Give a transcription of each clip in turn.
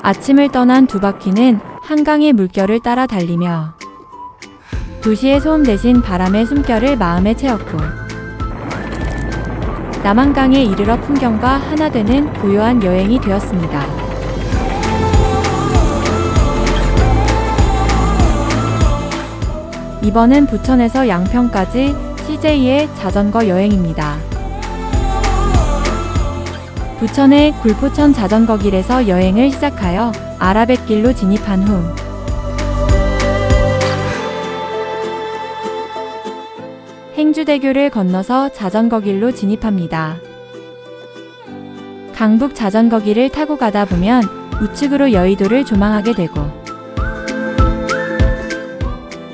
아침을 떠난 두 바퀴는 한강의 물결을 따라 달리며 도시의 소음 대신 바람의 숨결을 마음에 채웠고 남한강에 이르러 풍경과 하나 되는 고요한 여행이 되었습니다. 이번은 부천에서 양평까지 CJ의 자전거 여행입니다. 부천의 굴포천 자전거길에서 여행을 시작하여 아라뱃길로 진입한 후 행주대교를 건너서 자전거길로 진입합니다. 강북 자전거길을 타고 가다 보면 우측으로 여의도를 조망하게 되고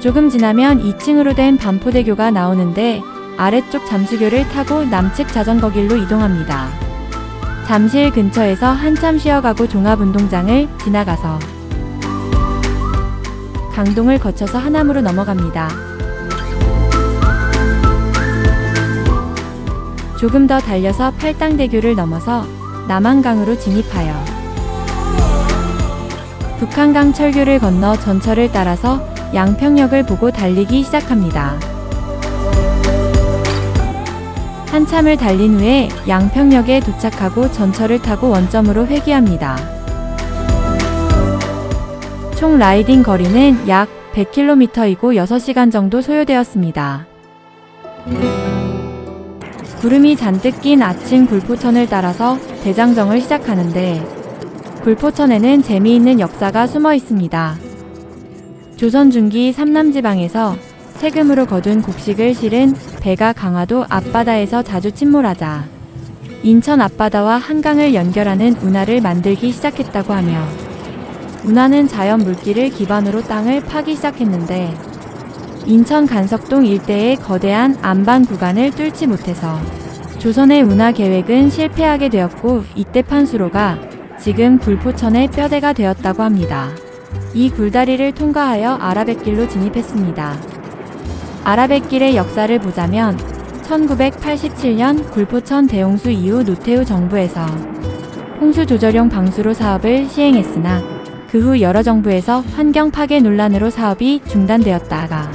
조금 지나면 2층으로 된 반포대교가 나오는데 아래쪽 잠수교를 타고 남측 자전거길로 이동합니다. 잠실 근처에서 한참 쉬어가고 종합운동장을 지나가서 강동을 거쳐서 하남으로 넘어갑니다. 조금 더 달려서 팔당대교를 넘어서 남한강으로 진입하여 북한강 철교를 건너 전철을 따라서 양평역을 보고 달리기 시작합니다. 한참을 달린 후에 양평역에 도착하고 전철을 타고 원점으로 회귀합니다. 총 라이딩 거리는 약 100km이고 6시간 정도 소요되었습니다. 구름이 잔뜩 낀 아침 굴포천을 따라서 대장정을 시작하는데 굴포천에는 재미있는 역사가 숨어 있습니다. 조선 중기 삼남지방에서 세금으로 거둔 곡식을 실은 배가 강화도 앞바다에서 자주 침몰하자 인천 앞바다와 한강을 연결하는 운하를 만들기 시작했다고 하며 운하는 자연 물길을 기반으로 땅을 파기 시작했는데 인천 간석동 일대의 거대한 안반 구간을 뚫지 못해서 조선의 운하 계획은 실패하게 되었고 이때 판수로가 지금 굴포천의 뼈대가 되었다고 합니다. 이 굴다리를 통과하여 아라뱃길로 진입했습니다. 아라뱃길의 역사를 보자면 1987년 굴포천 대홍수 이후 노태우 정부에서 홍수 조절용 방수로 사업을 시행했으나 그 후 여러 정부에서 환경 파괴 논란으로 사업이 중단되었다가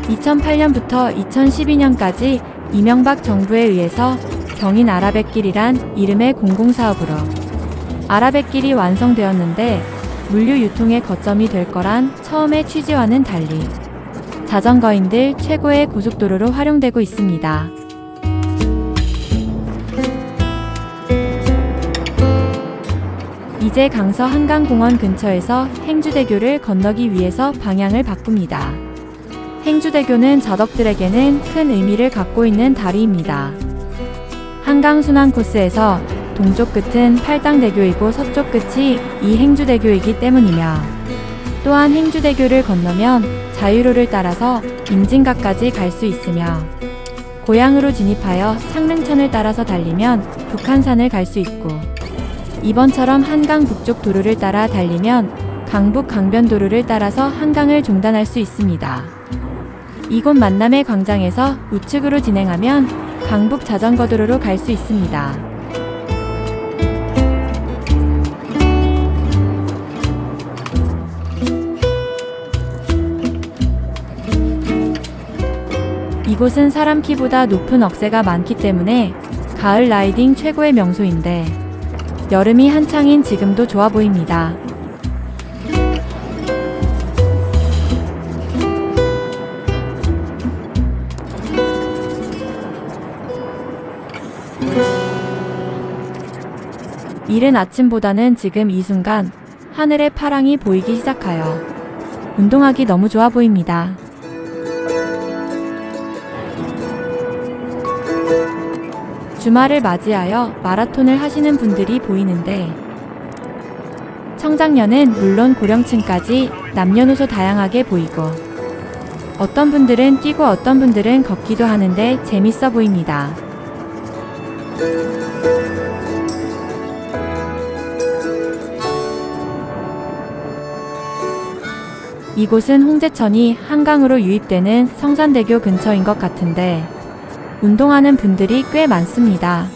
2008년부터 2012년까지 이명박 정부에 의해서 경인 아라뱃길이란 이름의 공공사업으로 아라뱃길이 완성되었는데 물류 유통의 거점이 될 거란 처음의 취지와는 달리 자전거인들 최고의 고속도로로 활용되고 있습니다. 이제 강서 한강공원 근처에서 행주대교를 건너기 위해서 방향을 바꿉니다. 행주대교는 저덕들에게는 큰 의미를 갖고 있는 다리입니다. 한강 순환 코스에서 동쪽 끝은 팔당대교이고 서쪽 끝이 이 행주대교이기 때문이며 또한 행주대교를 건너면 자유로를 따라서 임진각까지 갈 수 있으며 고양으로 진입하여 창릉천을 따라서 달리면 북한산을 갈 수 있고 이번처럼 한강 북쪽 도로를 따라 달리면 강북 강변도로를 따라서 한강을 종단할 수 있습니다. 이곳 만남의 광장에서 우측으로 진행하면 강북 자전거도로로 갈 수 있습니다. 이곳은 사람 키보다 높은 억새가 많기 때문에 가을 라이딩 최고의 명소인데 여름이 한창인 지금도 좋아 보입니다. 이른 아침보다는 지금 이 순간 하늘의 파랑이 보이기 시작하여 운동하기 너무 좋아 보입니다. 주말을 맞이하여 마라톤을 하시는 분들이 보이는데 청장년은 물론 고령층까지 남녀노소 다양하게 보이고 어떤 분들은 뛰고 어떤 분들은 걷기도 하는데 재밌어 보입니다. 이곳은 홍제천이 한강으로 유입되는 성산대교 근처인 것 같은데 운동하는 분들이 꽤 많습니다.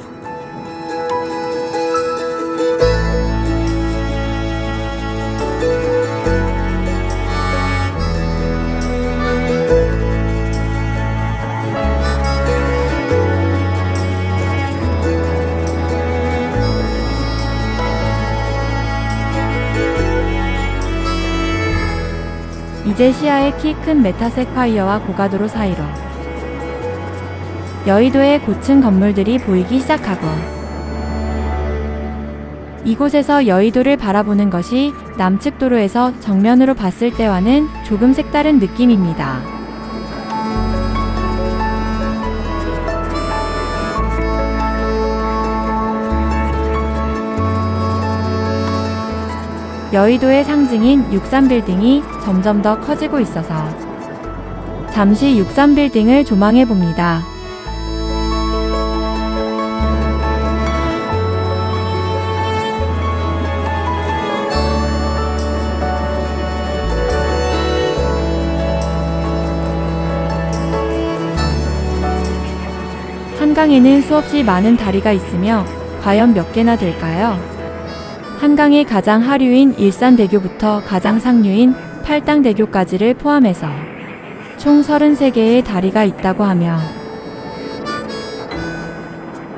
이제 시야에 키 큰 메타세콰이어와 고가도로 사이로 여의도의 고층 건물들이 보이기 시작하고, 이곳에서 여의도를 바라보는 것이 남측 도로에서 정면으로 봤을 때와는 조금 색다른 느낌입니다. 여의도의 상징인 63빌딩이 점점 더 커지고 있어서 잠시 63빌딩을 조망해 봅니다. 한강에는 수없이 많은 다리가 있으며 과연 몇 개나 될까요? 한강의 가장 하류인 일산대교부터 가장 상류인 팔당대교까지를 포함해서 총 33개의 다리가 있다고 하며,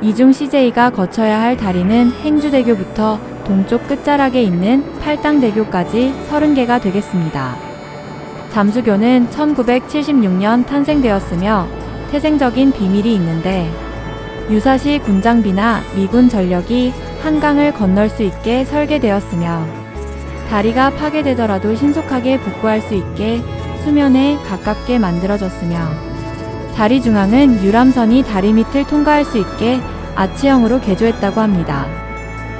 이 중 CJ가 거쳐야 할 다리는 행주대교부터 동쪽 끝자락에 있는 팔당대교까지 30개가 되겠습니다. 잠수교는 1976년 탄생되었으며 태생적인 비밀이 있는데, 유사시 군장비나 미군 전력이 한강을 건널 수 있게 설계되었으며, 다리가 파괴되더라도 신속하게 복구할 수 있게 수면에 가깝게 만들어졌으며, 다리 중앙은 유람선이 다리 밑을 통과할 수 있게 아치형으로 개조했다고 합니다.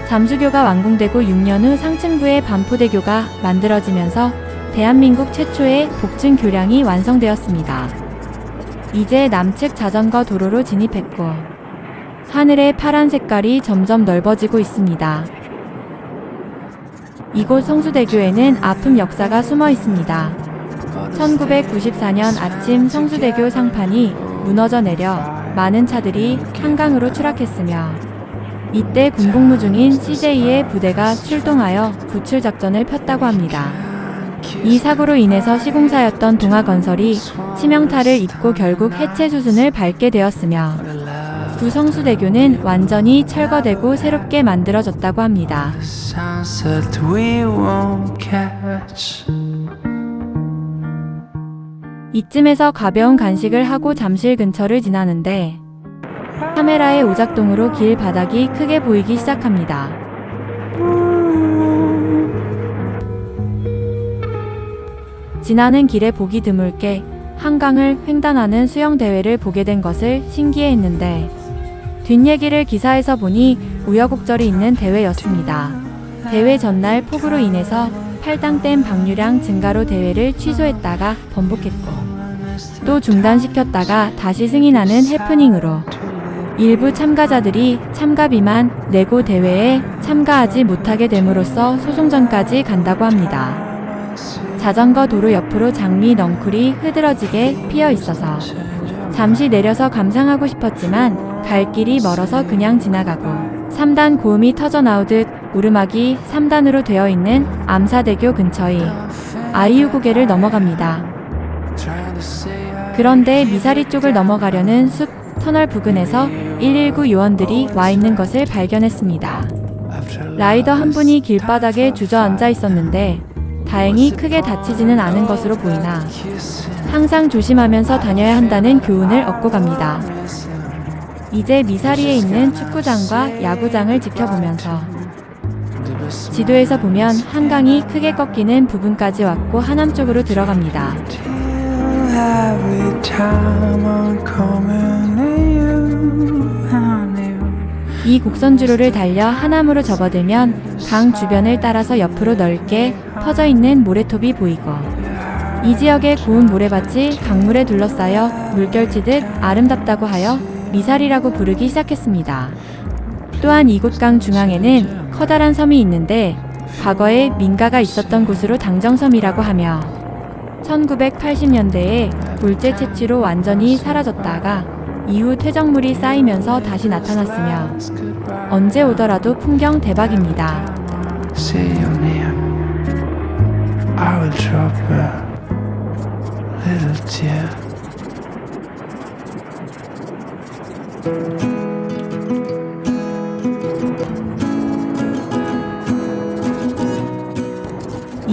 잠수교가 완공되고 6년 후 상층부의 반포대교가 만들어지면서 대한민국 최초의 복층 교량이 완성되었습니다. 이제 남측 자전거 도로로 진입했고, 하늘의 파란 색깔이 점점 넓어지고 있습니다. 이곳 성수대교에는 아픔 역사가 숨어 있습니다. 1994년 아침 성수대교 상판이 무너져 내려 많은 차들이 한강으로 추락했으며, 이때 군복무 중인 CJ의 부대가 출동하여 구출 작전을 폈다고 합니다. 이 사고로 인해서 시공사였던 동아건설이 치명타를 입고 결국 해체 수순을 밟게 되었으며, 구 성수대교는 완전히 철거되고 새롭게 만들어졌다고 합니다. 이쯤에서 가벼운 간식을 하고 잠실 근처를 지나는데, 카메라의 오작동으로 길 바닥이 크게 보이기 시작합니다. 지나는 길에 보기 드물게 한강을 횡단하는 수영대회를 보게 된 것을 신기해했는데, 뒷얘기를 기사에서 보니 우여곡절이 있는 대회였습니다. 대회 전날 폭우로 인해서 팔당댐 방류량 증가로 대회를 취소했다가 번복했고, 또 중단시켰다가 다시 승인하는 해프닝으로 일부 참가자들이 참가비만 내고 대회에 참가하지 못하게 됨으로써 소송전까지 간다고 합니다. 자전거 도로 옆으로 장미 넝쿨이 흐드러지게 피어 있어서 잠시 내려서 감상하고 싶었지만 갈 길이 멀어서 그냥 지나가고, 3단 고음이 터져 나오듯 오르막이 3단으로 되어 있는 암사대교 근처의 아이유고개를 넘어갑니다. 그런데 미사리 쪽을 넘어가려는 숲 터널 부근에서 119 요원들이 와 있는 것을 발견했습니다. 라이더 한 분이 길바닥에 주저앉아 있었는데 다행히 크게 다치지는 않은 것으로 보이나 항상 조심하면서 다녀야 한다는 교훈을 얻고 갑니다. 이제 미사리에 있는 축구장과 야구장을 지켜보면서 지도에서 보면 한강이 크게 꺾이는 부분까지 왔고 하남 쪽으로 들어갑니다. 이 곡선주로를 달려 하남으로 접어들면 강 주변을 따라서 옆으로 넓게 퍼져 있는 모래톱이 보이고, 이 지역의 고운 모래밭이 강물에 둘러싸여 물결치듯 아름답다고 하여 미사리라고 부르기 시작했습니다. 또한 이곳 강 중앙에는 커다란 섬이 있는데 과거에 민가가 있었던 곳으로 당정섬이라고 하며 1980년대에 골재 채취로 완전히 사라졌다가 이후 퇴적물이 쌓이면서 다시 나타났으며 언제 오더라도 풍경 대박입니다.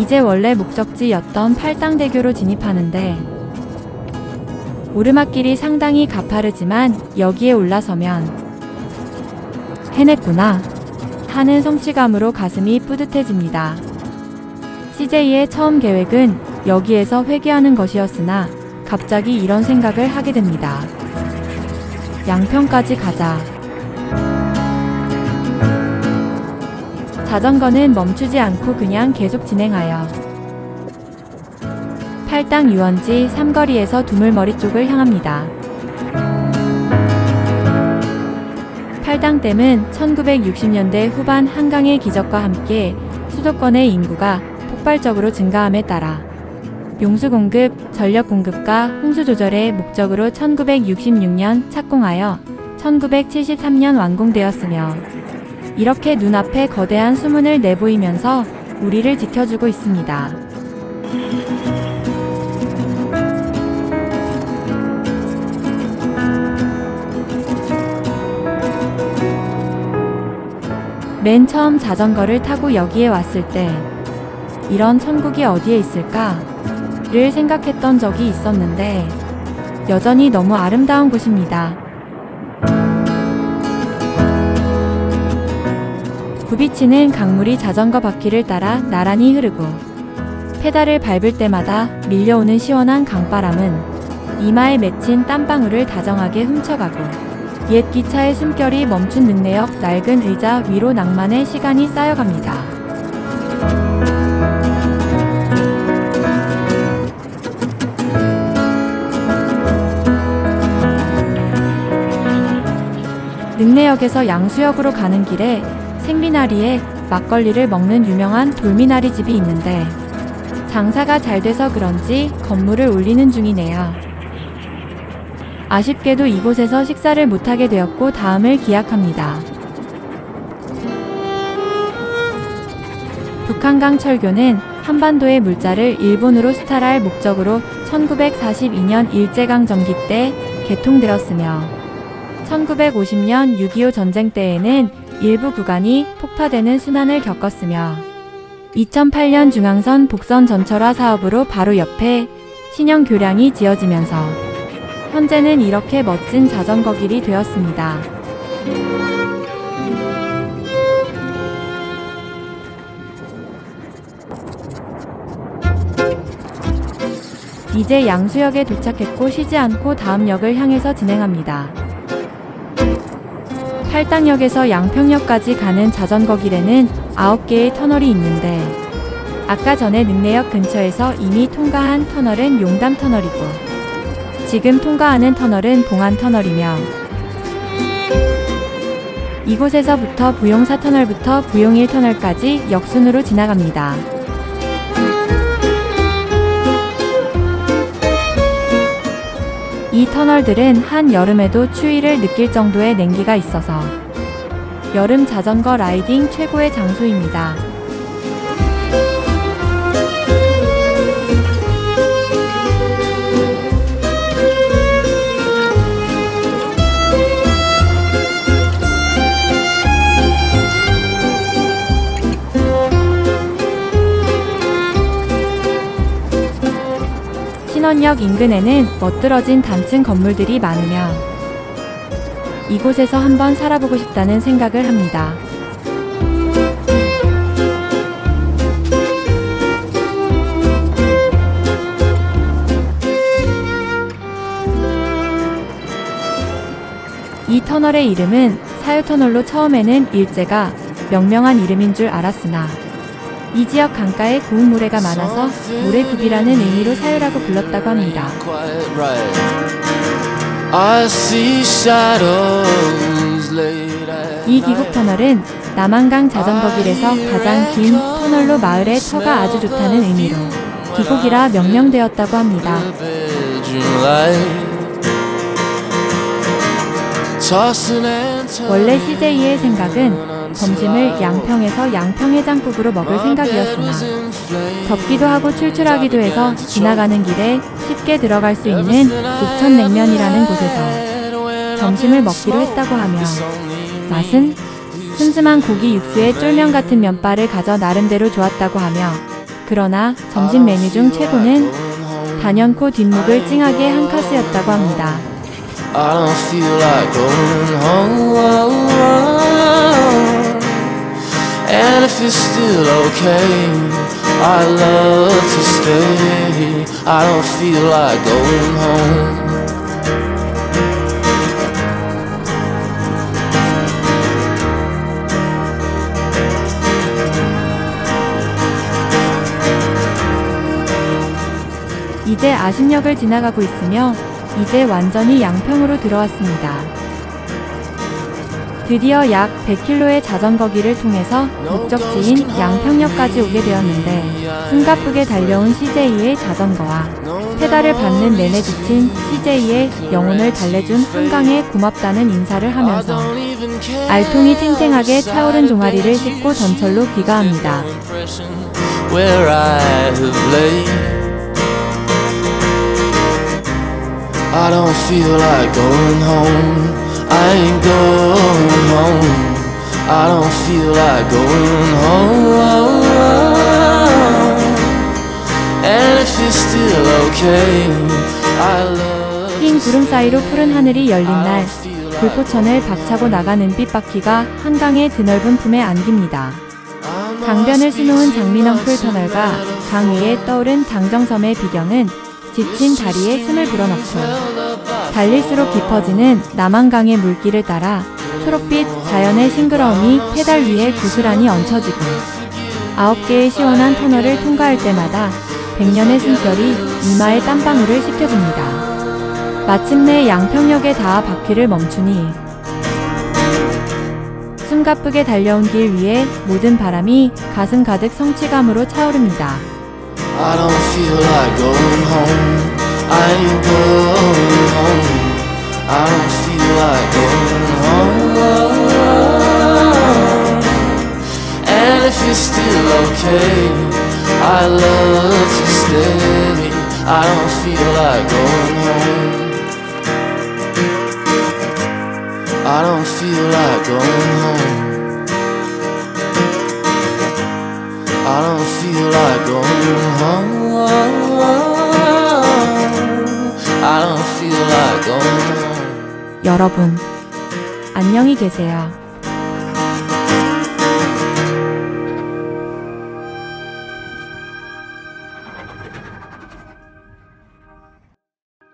이제 원래 목적지였던 팔당대교로 진입하는데 오르막길이 상당히 가파르지만 여기에 올라서면 해냈구나 하는 성취감으로 가슴이 뿌듯해집니다. CJ의 처음 계획은 여기에서 회귀하는 것이었으나 갑자기 이런 생각을 하게 됩니다. 양평까지 가자. 자전거는 멈추지 않고 그냥 계속 진행하여 팔당 유원지 삼거리에서 두물머리 쪽을 향합니다. 팔당댐은 1960년대 후반 한강의 기적과 함께 수도권의 인구가 폭발적으로 증가함에 따라 용수 공급, 전력 공급과 홍수 조절의 목적으로 1966년 착공하여 1973년 완공되었으며 이렇게 눈앞에 거대한 수문을 내보이면서 우리를 지켜주고 있습니다. 맨 처음 자전거를 타고 여기에 왔을 때 이런 천국이 어디에 있을까를 생각했던 적이 있었는데 여전히 너무 아름다운 곳입니다. 굽이치는 강물이 자전거 바퀴를 따라 나란히 흐르고 페달을 밟을 때마다 밀려오는 시원한 강바람은 이마에 맺힌 땀방울을 다정하게 훔쳐가고 옛 기차의 숨결이 멈춘 능내역 낡은 의자 위로 낭만의 시간이 쌓여갑니다. 능내역에서 양수역으로 가는 길에 생미나리에 막걸리를 먹는 유명한 돌미나리 집이 있는데 장사가 잘 돼서 그런지 건물을 올리는 중이네요. 아쉽게도 이곳에서 식사를 못하게 되었고 다음을 기약합니다. 북한강 철교는 한반도의 물자를 일본으로 수탈할 목적으로 1942년 일제강점기 때 개통되었으며 1950년 6.25 전쟁 때에는 일부 구간이 폭파되는 순환을 겪었으며 2008년 중앙선 복선 전철화 사업으로 바로 옆에 신형 교량이 지어지면서 현재는 이렇게 멋진 자전거 길이 되었습니다. 이제 양수역에 도착했고 쉬지 않고 다음 역을 향해서 진행합니다. 팔당역에서 양평역까지 가는 자전거 길에는 9개의 터널이 있는데 아까 전에 능내역 근처에서 이미 통과한 터널은 용담터널이고 지금 통과하는 터널은 봉안터널이며 이곳에서부터 부용사터널부터 부용1터널까지 역순으로 지나갑니다. 이 터널들은 한여름에도 추위를 느낄 정도의 냉기가 있어서 여름 자전거 라이딩 최고의 장소입니다. 신원역 인근에는 멋들어진 단층 건물들이 많으며 이곳에서 한번 살아보고 싶다는 생각을 합니다. 이 터널의 이름은 사유터널로 처음에는 일제가 명명한 이름인 줄 알았으나 이 지역 강가에 고운 모래가 많아서 모래굽이라는 의미로 사유라고 불렀다고 합니다. 이 기곡터널은 남한강 자전거길에서 가장 긴 터널로 마을의 터가 아주 좋다는 의미로 기곡이라 명명되었다고 합니다. 원래 CJ의 생각은 점심을 양평에서 양평해장국으로 먹을 생각이었으나 덥기도 하고 출출하기도 해서 지나가는 길에 쉽게 들어갈 수 있는 옥천냉면이라는 곳에서 점심을 먹기로 했다고 하며 맛은 슴슴한 고기 육수에 쫄면 같은 면발을 가져 나름대로 좋았다고 하며 그러나 점심 메뉴 중 최고는 단연코 뒷목을 찡하게 한 카스였다고 합니다. I don't feel like going home. And if it's still okay, I love to stay. I don't feel like going home. 이제 아신역을 지나가고 있으며 이제 완전히 양평으로 들어왔습니다. 드디어 약 100km의 자전거길을 통해서 목적지인 양평역까지 오게 되었는데 숨가쁘게 달려온 CJ의 자전거와 페달을 밟는 내내 지친 CJ의 영혼을 달래준 한강에 고맙다는 인사를 하면서 알통이 탱탱하게 차오른 종아리를 씻고 전철로 귀가합니다. Where I have laid, I don't feel like going home. I ain't going home. I don't feel like going home. And if it's still okay, I love. 흰 구름 사이로 푸른 하늘이 열린 날 불꽃천을 박차고 나가는 빛바퀴가 한강의 드넓은 품에 안깁니다. 강변을 수놓은 장민왕풀 터널과 강 위에 떠오른 당정섬의 비경은 지친 다리에 숨을 불어넣고 달릴수록 깊어지는 남한강의 물길을 따라 초록빛 자연의 싱그러움이 페달 위에 고스란히 얹혀지고 9개의 시원한 터널을 통과할 때마다 100년의 숨결이 이마에 땀방울을 씻겨줍니다. 마침내 양평역에 닿아 바퀴를 멈추니 숨가쁘게 달려온 길 위에 모든 바람이 가슴 가득 성취감으로 차오릅니다. I don't feel like going home. I ain't going home. I don't feel like going home. And if it's still okay, I love to stay. I don't feel like going home. I don't feel like going home. I don't feel like going home. I don't feel like going home. 여러분, 안녕히 계세요.